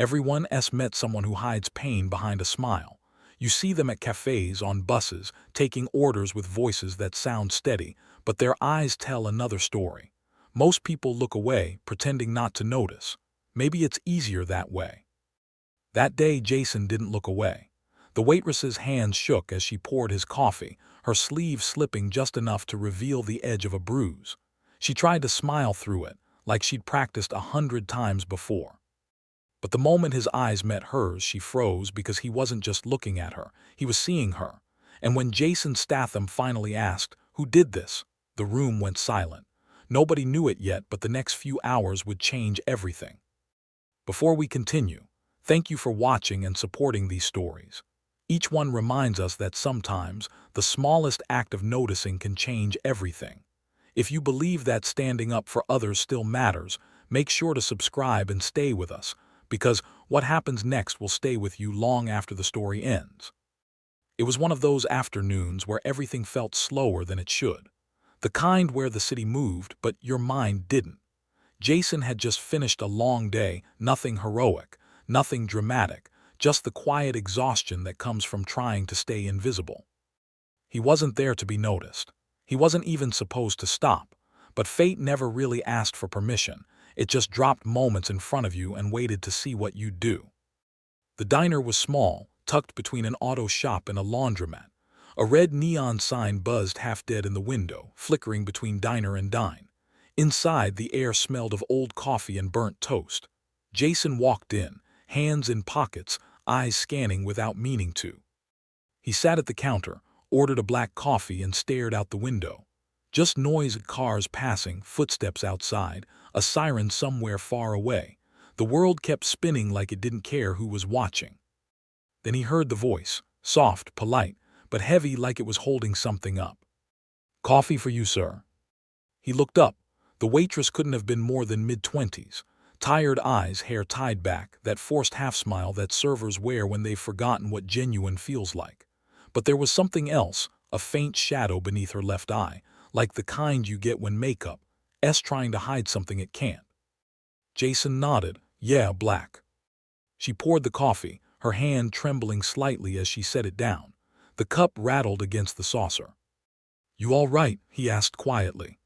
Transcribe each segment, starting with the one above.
Everyone met someone who hides pain behind a smile. You see them at cafés, on buses, taking orders with voices that sound steady, but their eyes tell another story. Most people look away, pretending not to notice. Maybe it's easier that way. That day, Jason didn't look away. The waitress's hands shook as she poured his coffee, her sleeve slipping just enough to reveal the edge of a bruise. She tried to smile through it, like she'd practiced 100 times before. But the moment his eyes met hers, she froze because he wasn't just looking at her, he was seeing her. And when Jason Statham finally asked, "Who did this?" the room went silent. Nobody knew it yet, but the next few hours would change everything. Before we continue, thank you for watching and supporting these stories. Each one reminds us that sometimes the smallest act of noticing can change everything. If you believe that standing up for others still matters, make sure to subscribe and stay with us, because what happens next will stay with you long after the story ends. It was one of those afternoons where everything felt slower than it should. The kind where the city moved, but your mind didn't. Jason had just finished a long day, nothing heroic, nothing dramatic, just the quiet exhaustion that comes from trying to stay invisible. He wasn't there to be noticed. He wasn't even supposed to stop, but fate never really asked for permission. It just dropped moments in front of you and waited to see what you'd do. The diner was small, tucked between an auto shop and a laundromat. A red neon sign buzzed half dead in the window, flickering between diner and dine. Inside, the air smelled of old coffee and burnt toast. Jason walked in, hands in pockets, eyes scanning without meaning to. He sat at the counter, ordered a black coffee, and stared out the window. Just noise of cars passing, footsteps outside, a siren somewhere far away. The world kept spinning like it didn't care who was watching. Then he heard the voice, soft, polite, but heavy, like it was holding something up. "Coffee for you, sir." He looked up. The waitress couldn't have been more than mid-20s. Tired eyes, hair tied back, that forced half-smile that servers wear when they've forgotten what genuine feels like. But there was something else, a faint shadow beneath her left eye, like the kind you get when makeup—'s trying to hide something it can't. Jason nodded. "Yeah, black." She poured the coffee, her hand trembling slightly as she set it down. The cup rattled against the saucer. "You all right?" he asked quietly.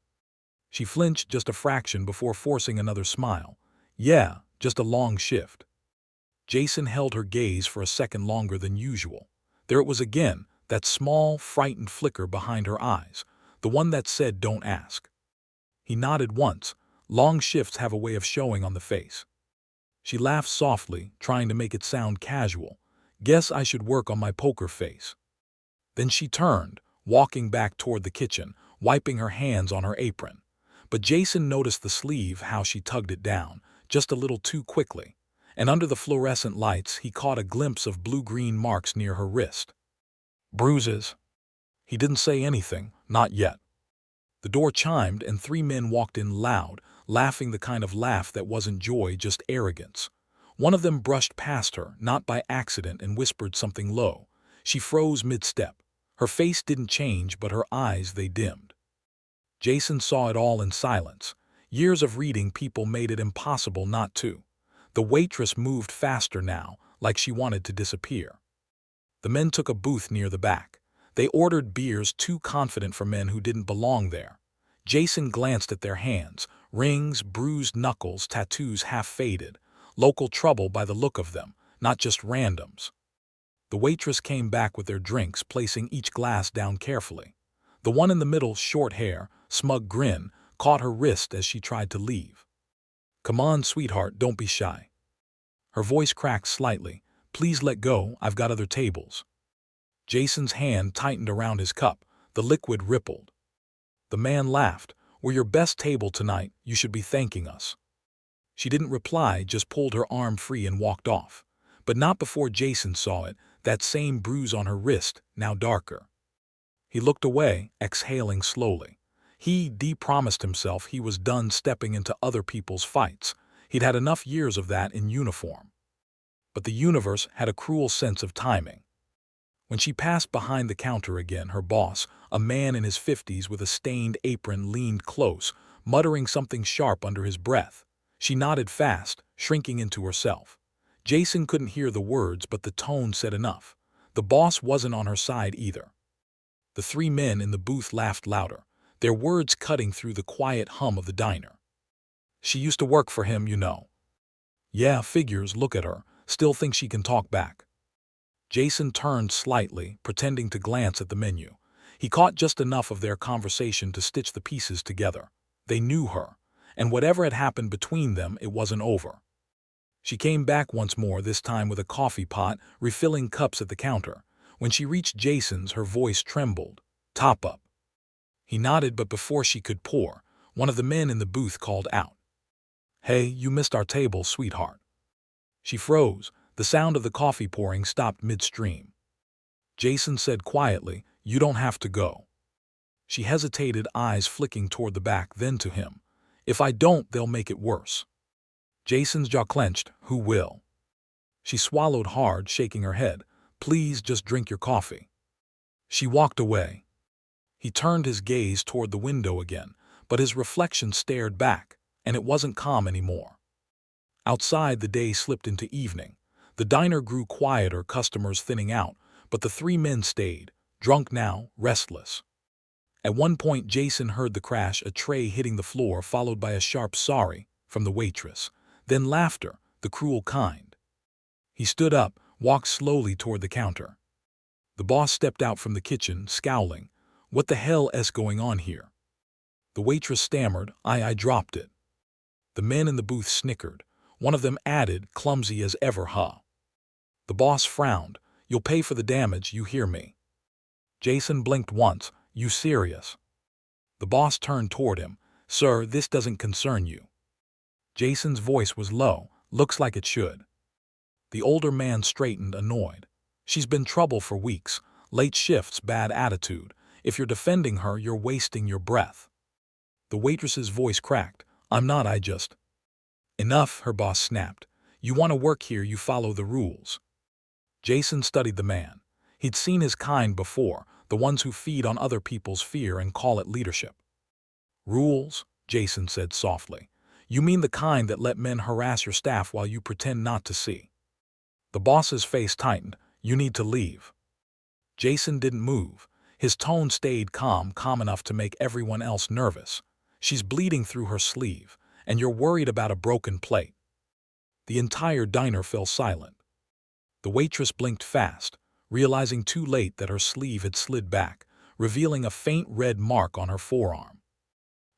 She flinched just a fraction before forcing another smile. "Yeah, just a long shift." Jason held her gaze for a second longer than usual. There it was again, that small, frightened flicker behind her eyes, the one that said, "Don't ask." He nodded once. Long shifts have a way of showing on the face. She laughed softly, trying to make it sound casual. "Guess I should work on my poker face." Then she turned, walking back toward the kitchen, wiping her hands on her apron. But Jason noticed the sleeve, how she tugged it down, just a little too quickly. And under the fluorescent lights, he caught a glimpse of blue-green marks near her wrist. "Bruises." He didn't say anything, not yet. The door chimed and 3 men walked in loud, laughing the kind of laugh that wasn't joy, just arrogance. One of them brushed past her, not by accident, and whispered something low. She froze mid-step. Her face didn't change, but her eyes, they dimmed. Jason saw it all in silence. Years of reading people made it impossible not to. The waitress moved faster now, like she wanted to disappear. The men took a booth near the back. They ordered beers too confident for men who didn't belong there. Jason glanced at their hands, rings, bruised knuckles, tattoos half faded. Local trouble by the look of them, not just randoms. The waitress came back with their drinks, placing each glass down carefully. The one in the middle, short hair, smug grin, caught her wrist as she tried to leave. "Come on, sweetheart, don't be shy." Her voice cracked slightly. "Please let go, I've got other tables." Jason's hand tightened around his cup. The liquid rippled. The man laughed. "We're your best table tonight, you should be thanking us." She didn't reply, just pulled her arm free and walked off. But not before Jason saw it, that same bruise on her wrist, now darker. He looked away, exhaling slowly. He promised himself he was done stepping into other people's fights. He'd had enough years of that in uniform. But the universe had a cruel sense of timing. When she passed behind the counter again, her boss, a man in his 50s with a stained apron, leaned close, muttering something sharp under his breath. She nodded fast, shrinking into herself. Jason couldn't hear the words, but the tone said enough. The boss wasn't on her side either. The three men in the booth laughed louder, their words cutting through the quiet hum of the diner. She used to work for him, you know. Yeah, figures, look at her, still thinks she can talk back. Jason turned slightly, pretending to glance at the menu. He caught just enough of their conversation to stitch the pieces together. They knew her, and whatever had happened between them, it wasn't over. She came back once more, this time with a coffee pot, refilling cups at the counter. When she reached Jason's, her voice trembled. Top up. He nodded, but before she could pour, one of the men in the booth called out. Hey, you missed our table, sweetheart. She froze. The sound of the coffee pouring stopped midstream. Jason said quietly, you don't have to go. She hesitated, eyes flicking toward the back, then to him. If I don't, they'll make it worse. Jason's jaw clenched. Who will? She swallowed hard, shaking her head. Please just drink your coffee. She walked away. He turned his gaze toward the window again, but his reflection stared back, and it wasn't calm anymore. Outside, the day slipped into evening. The diner grew quieter, customers thinning out, but the three men stayed, drunk now, restless. At one point, Jason heard the crash, a tray hitting the floor, followed by a sharp sorry from the waitress, then laughter, the cruel kind. He stood up, walked slowly toward the counter. The boss stepped out from the kitchen, scowling. What the hell is going on here? The waitress stammered, I dropped it. The men in the booth snickered. One of them added, clumsy as ever, huh? The boss frowned. You'll pay for the damage, you hear me? Jason blinked once. You serious? The boss turned toward him. Sir, this doesn't concern you. Jason's voice was low. Looks like it should. The older man straightened, annoyed. She's been trouble for weeks. Late shifts, bad attitude. If you're defending her, you're wasting your breath. The waitress's voice cracked. I'm not, I just... Enough, her boss snapped. You want to work here, you follow the rules. Jason studied the man. He'd seen his kind before, the ones who feed on other people's fear and call it leadership. Rules, Jason said softly. You mean the kind that let men harass your staff while you pretend not to see. The boss's face tightened. You need to leave. Jason didn't move. His tone stayed calm enough to make everyone else nervous. She's bleeding through her sleeve, and you're worried about a broken plate. The entire diner fell silent. The waitress blinked fast, realizing too late that her sleeve had slid back, revealing a faint red mark on her forearm.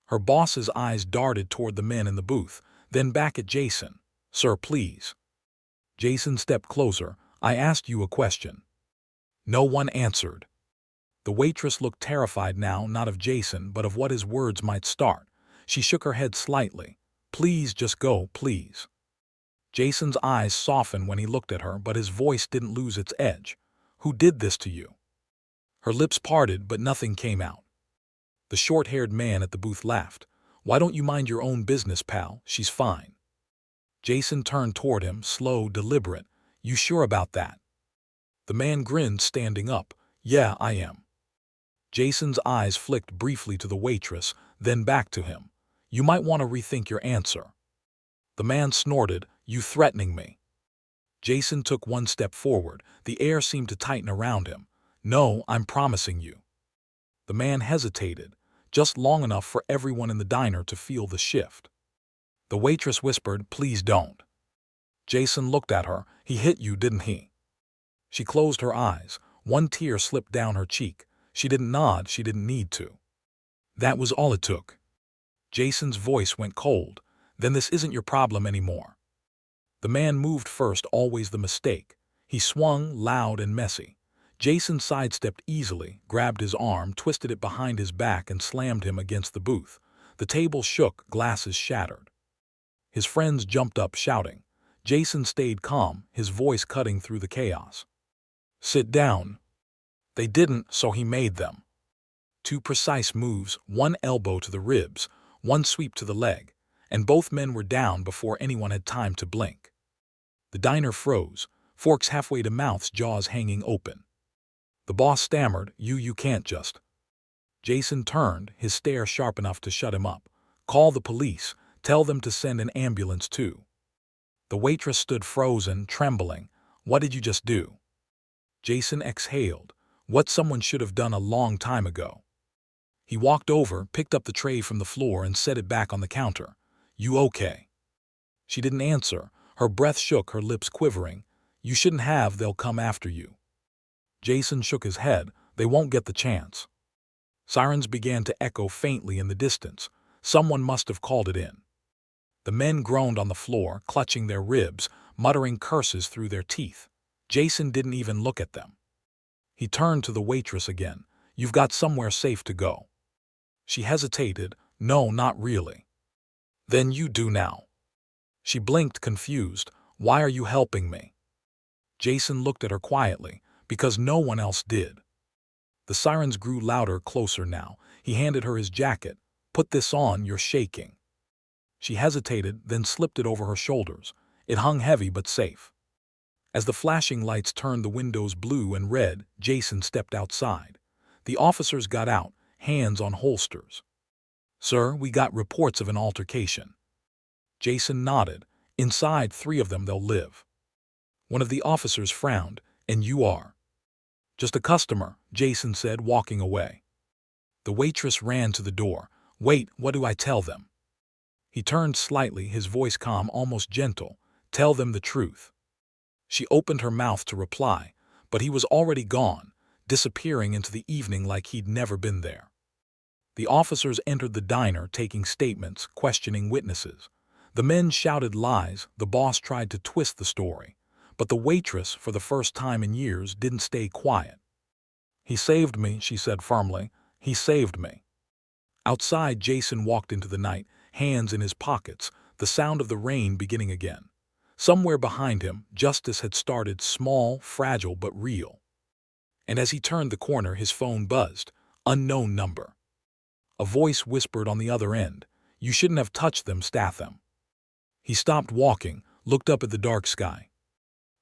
Her boss's eyes darted toward the men in the booth, then back at Jason. Sir, please. Jason stepped closer. I asked you a question. No one answered. The waitress looked terrified now, not of Jason, but of what his words might start. She shook her head slightly. Please just go, please. Jason's eyes softened when he looked at her, but his voice didn't lose its edge. Who did this to you? Her lips parted, but nothing came out. The short-haired man at the booth laughed. Why don't you mind your own business, pal? She's fine. Jason turned toward him, slow, deliberate. You sure about that? The man grinned, standing up. Yeah, I am. Jason's eyes flicked briefly to the waitress, then back to him. You might want to rethink your answer. The man snorted. You threatening me? Jason took one step forward. The air seemed to tighten around him. No, I'm promising you. The man hesitated, just long enough for everyone in the diner to feel the shift. The waitress whispered, please don't. Jason looked at her. He hit you, didn't he? She closed her eyes. One tear slipped down her cheek. She didn't nod, she didn't need to. That was all it took. Jason's voice went cold. Then this isn't your problem anymore. The man moved first, always the mistake. He swung, loud and messy. Jason sidestepped easily, grabbed his arm, twisted it behind his back and slammed him against the booth. The table shook, glasses shattered. His friends jumped up, shouting. Jason stayed calm, his voice cutting through the chaos. Sit down. They didn't, so he made them. 2 precise moves, one elbow to the ribs, one sweep to the leg, and both men were down before anyone had time to blink. The diner froze, forks halfway to mouths, jaws hanging open. The boss stammered, You can't just... Jason turned, his stare sharp enough to shut him up. Call the police, tell them to send an ambulance too. The waitress stood frozen, trembling. What did you just do? Jason exhaled. What someone should have done a long time ago. He walked over, picked up the tray from the floor and set it back on the counter. You okay? She didn't answer. Her breath shook, her lips quivering. You shouldn't have, they'll come after you. Jason shook his head. They won't get the chance. Sirens began to echo faintly in the distance. Someone must have called it in. The men groaned on the floor, clutching their ribs, muttering curses through their teeth. Jason didn't even look at them. He turned to the waitress again. You've got somewhere safe to go. She hesitated. No, not really. Then you do now. She blinked, confused. Why are you helping me? Jason looked at her quietly, because no one else did. The sirens grew louder, closer now. He handed her his jacket. Put this on, you're shaking. She hesitated, then slipped it over her shoulders. It hung heavy but safe. As the flashing lights turned the windows blue and red, Jason stepped outside. The officers got out, hands on holsters. Sir, we got reports of an altercation. Jason nodded. Inside, 3 of them, they'll live. One of the officers frowned. And you are? Just a customer, Jason said, walking away. The waitress ran to the door. Wait, what do I tell them? He turned slightly, his voice calm, almost gentle. Tell them the truth. She opened her mouth to reply, but he was already gone, disappearing into the evening like he'd never been there. The officers entered the diner, taking statements, questioning witnesses. The men shouted lies, the boss tried to twist the story, but the waitress, for the first time in years, didn't stay quiet. He saved me, she said firmly. He saved me. Outside, Jason walked into the night, hands in his pockets, the sound of the rain beginning again. Somewhere behind him, justice had started, small, fragile, but real. And as he turned the corner, his phone buzzed. Unknown number. A voice whispered on the other end, You shouldn't have touched them, Statham. He stopped walking, looked up at the dark sky.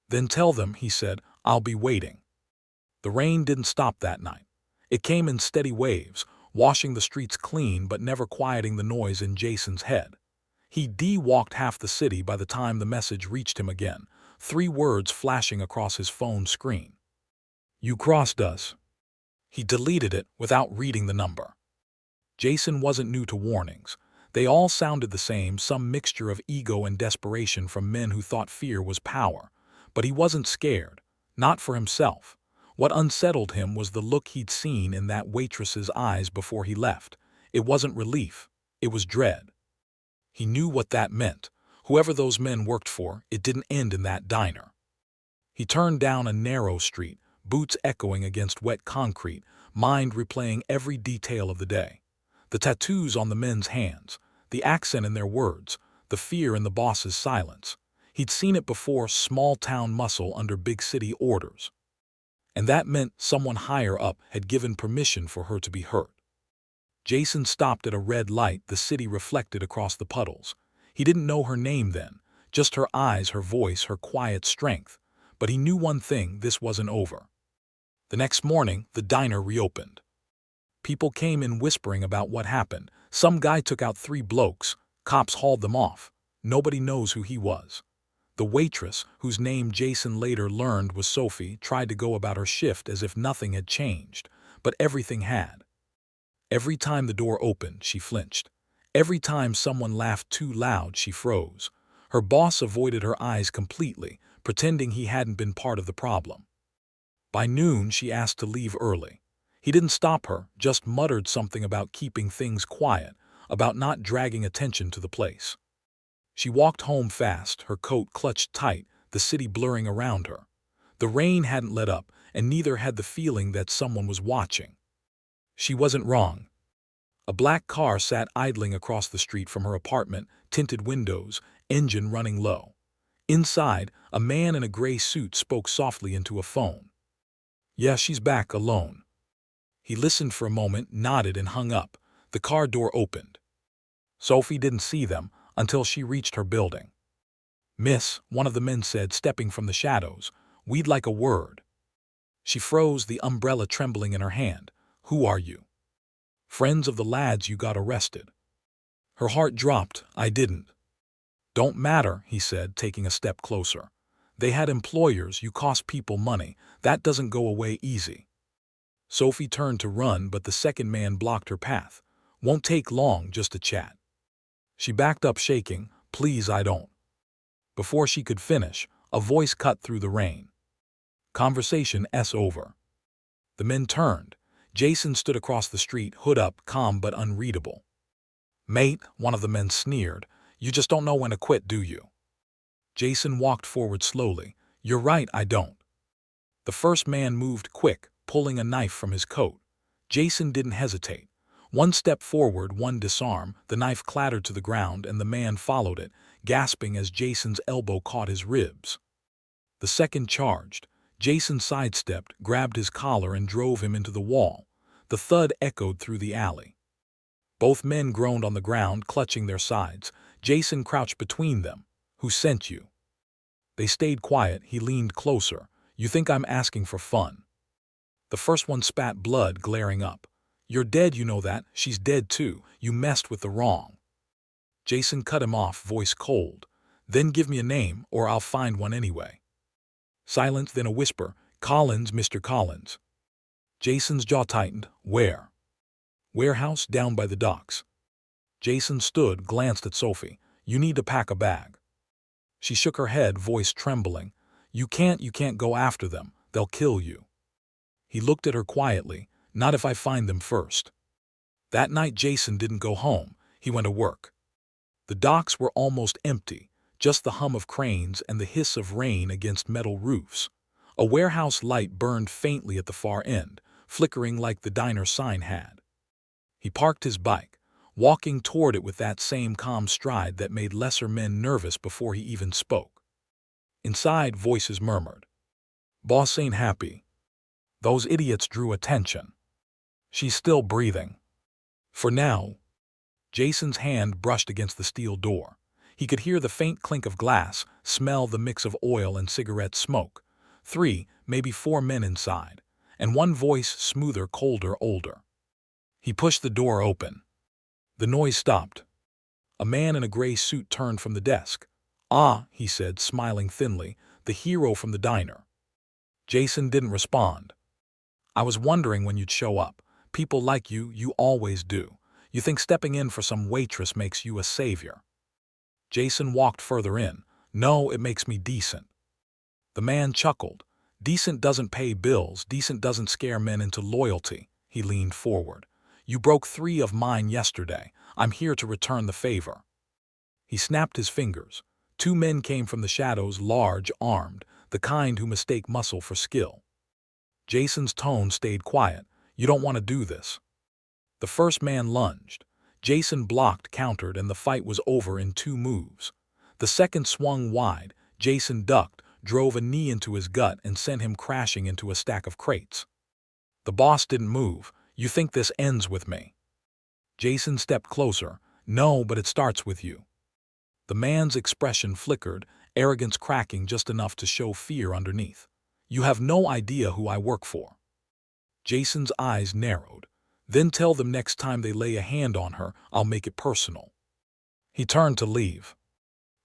Then tell them, he said, I'll be waiting. The rain didn't stop that night. It came in steady waves, washing the streets clean but never quieting the noise in Jason's head. He walked half the city by the time the message reached him again, 3 words flashing across his phone screen. You crossed us. He deleted it without reading the number. Jason wasn't new to warnings. They all sounded the same, some mixture of ego and desperation from men who thought fear was power. But he wasn't scared, not for himself. What unsettled him was the look he'd seen in that waitress's eyes before he left. It wasn't relief, it was dread. He knew what that meant. Whoever those men worked for, it didn't end in that diner. He turned down a narrow street, boots echoing against wet concrete, mind replaying every detail of the day. The tattoos on the men's hands, the accent in their words, the fear in the boss's silence. He'd seen it before, small-town muscle under big-city orders. And that meant someone higher up had given permission for her to be hurt. Jason stopped at a red light, the city reflected across the puddles. He didn't know her name then, just her eyes, her voice, her quiet strength. But he knew one thing, this wasn't over. The next morning, the diner reopened. People came in whispering about what happened. Some guy took out 3 blokes. Cops hauled them off. Nobody knows who he was. The waitress, whose name Jason later learned was Sophie, tried to go about her shift as if nothing had changed. But everything had. Every time the door opened, she flinched. Every time someone laughed too loud, she froze. Her boss avoided her eyes completely, pretending he hadn't been part of the problem. By noon, she asked to leave early. He didn't stop her, just muttered something about keeping things quiet, about not dragging attention to the place. She walked home fast, her coat clutched tight, the city blurring around her. The rain hadn't let up, and neither had the feeling that someone was watching. She wasn't wrong. A black car sat idling across the street from her apartment, tinted windows, engine running low. Inside, a man in a gray suit spoke softly into a phone. Yeah, she's back, alone. He listened for a moment, nodded and hung up. The car door opened. Sophie didn't see them until she reached her building. Miss, one of the men said, stepping from the shadows, we'd like a word. She froze, the umbrella trembling in her hand. Who are you? Friends of the lads you got arrested. Her heart dropped. I didn't. Don't matter, he said, taking a step closer. They had employers, you cost people money. That doesn't go away easy. Sophie turned to run, but the second man blocked her path. Won't take long, just a chat. She backed up shaking. Please, I don't. Before she could finish, a voice cut through the rain. Conversation's over. The men turned. Jason stood across the street, hood up, calm but unreadable. Mate, one of the men sneered, you just don't know when to quit, do you? Jason walked forward slowly. You're right, I don't. The first man moved quick, pulling a knife from his coat. Jason didn't hesitate. One step forward, one disarm, the knife clattered to the ground and the man followed it, gasping as Jason's elbow caught his ribs. The second charged. Jason sidestepped, grabbed his collar and drove him into the wall. The thud echoed through the alley. Both men groaned on the ground, clutching their sides. Jason crouched between them. Who sent you? They stayed quiet. He leaned closer. You think I'm asking for fun? The first one spat blood, glaring up. You're dead, you know that. She's dead too. You messed with the wrong. Jason cut him off, voice cold. Then give me a name, or I'll find one anyway. Silence, then a whisper. Collins, Mr. Collins. Jason's jaw tightened. Where? Warehouse down by the docks. Jason stood, glanced at Sophie. You need to pack a bag. She shook her head, voice trembling. You can't go after them. They'll kill you. He looked at her quietly. Not if I find them first. That night Jason didn't go home. He went to work. The docks were almost empty, just the hum of cranes and the hiss of rain against metal roofs. A warehouse light burned faintly at the far end, flickering like the diner sign had. He parked his bike, walking toward it with that same calm stride that made lesser men nervous before he even spoke. Inside, voices murmured. Boss ain't happy. Those idiots drew attention. She's still breathing. For now. Jason's hand brushed against the steel door. He could hear the faint clink of glass, smell the mix of oil and cigarette smoke. 3, maybe 4 men inside, and one voice smoother, colder, older. He pushed the door open. The noise stopped. A man in a gray suit turned from the desk. Ah, he said, smiling thinly, the hero from the diner. Jason didn't respond. I was wondering when you'd show up. People like you, you always do. You think stepping in for some waitress makes you a savior. Jason walked further in. No, it makes me decent. The man chuckled. Decent doesn't pay bills, decent doesn't scare men into loyalty. He leaned forward. You broke 3 of mine yesterday. I'm here to return the favor. He snapped his fingers. 2 men came from the shadows, large, armed, the kind who mistake muscle for skill. Jason's tone stayed quiet. You don't want to do this. The first man lunged. Jason blocked, countered, and the fight was over in 2 moves. The second swung wide. Jason ducked, drove a knee into his gut, and sent him crashing into a stack of crates. The boss didn't move. You think this ends with me? Jason stepped closer. No, but it starts with you. The man's expression flickered, arrogance cracking just enough to show fear underneath. You have no idea who I work for. Jason's eyes narrowed. Then tell them next time they lay a hand on her, I'll make it personal. He turned to leave.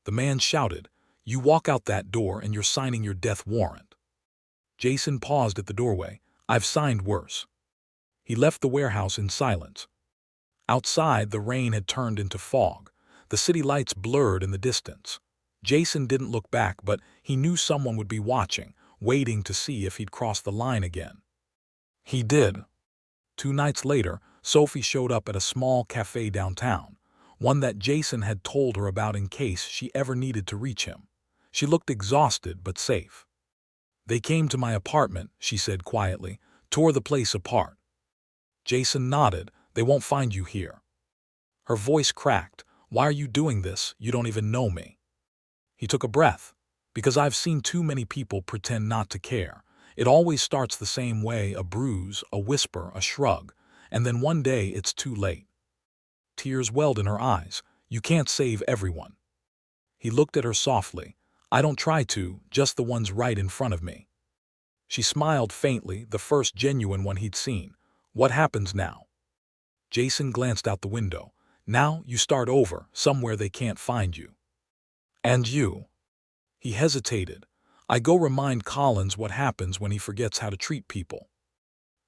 The man shouted, You walk out that door and you're signing your death warrant. Jason paused at the doorway. I've signed worse. He left the warehouse in silence. Outside, the rain had turned into fog. The city lights blurred in the distance. Jason didn't look back, but he knew someone would be watching, waiting to see if he'd cross the line again. He did. 2 nights later, Sophie showed up at a small cafe downtown, one that Jason had told her about in case she ever needed to reach him. She looked exhausted but safe. They came to my apartment, she said quietly, tore the place apart. Jason nodded. They won't find you here. Her voice cracked. Why are you doing this? You don't even know me. He took a breath. Because I've seen too many people pretend not to care. It always starts the same way, a bruise, a whisper, a shrug, and then one day it's too late. Tears welled in her eyes. You can't save everyone. He looked at her softly. I don't try to, just the ones right in front of me. She smiled faintly, the first genuine one he'd seen. What happens now? Jason glanced out the window. Now you start over, somewhere they can't find you. And you? He hesitated. I go remind Collins what happens when he forgets how to treat people.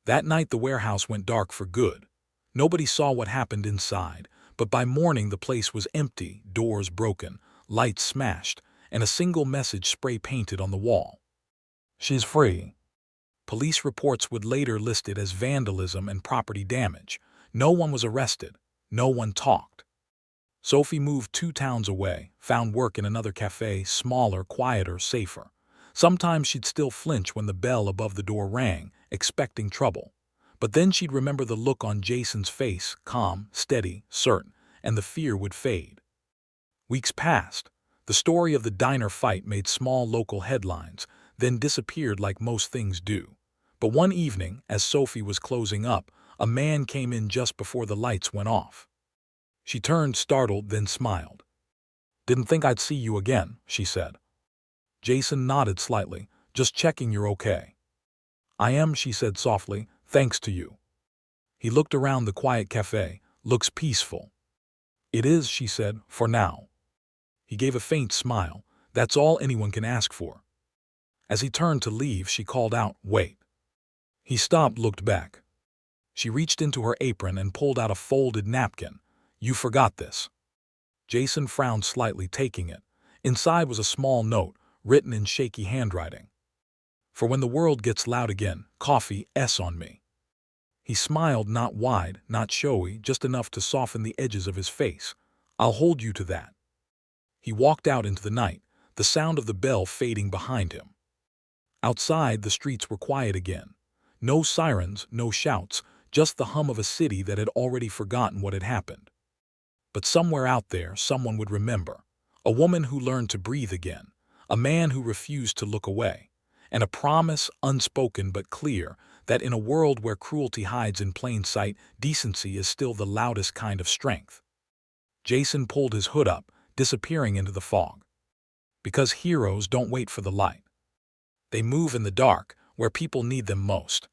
That night the warehouse went dark for good. Nobody saw what happened inside, but by morning the place was empty, doors broken, lights smashed, and a single message spray-painted on the wall. She's free. Police reports would later list it as vandalism and property damage. No one was arrested. No one talked. Sophie moved 2 towns away, found work in another cafe, smaller, quieter, safer. Sometimes she'd still flinch when the bell above the door rang, expecting trouble. But then she'd remember the look on Jason's face, calm, steady, certain, and the fear would fade. Weeks passed. The story of the diner fight made small local headlines, then disappeared like most things do. But one evening, as Sophie was closing up, a man came in just before the lights went off. She turned, startled, then smiled. "Didn't think I'd see you again," she said. Jason nodded slightly. "Just checking you're okay." "I am," she said softly, "thanks to you." He looked around the quiet cafe. "Looks peaceful." "It is," she said, "for now." He gave a faint smile. "That's all anyone can ask for." As he turned to leave, she called out, "Wait." He stopped, looked back. She reached into her apron and pulled out a folded napkin. "You forgot this." Jason frowned slightly, taking it. Inside was a small note, written in shaky handwriting. "For when the world gets loud again, coffee S on me." He smiled, not wide, not showy, just enough to soften the edges of his face. "I'll hold you to that." He walked out into the night, the sound of the bell fading behind him. Outside, the streets were quiet again. No sirens, no shouts, just the hum of a city that had already forgotten what had happened. But somewhere out there, someone would remember. A woman who learned to breathe again, a man who refused to look away, and a promise, unspoken but clear, that in a world where cruelty hides in plain sight, decency is still the loudest kind of strength. Jason pulled his hood up, disappearing into the fog. Because heroes don't wait for the light. They move in the dark, where people need them most.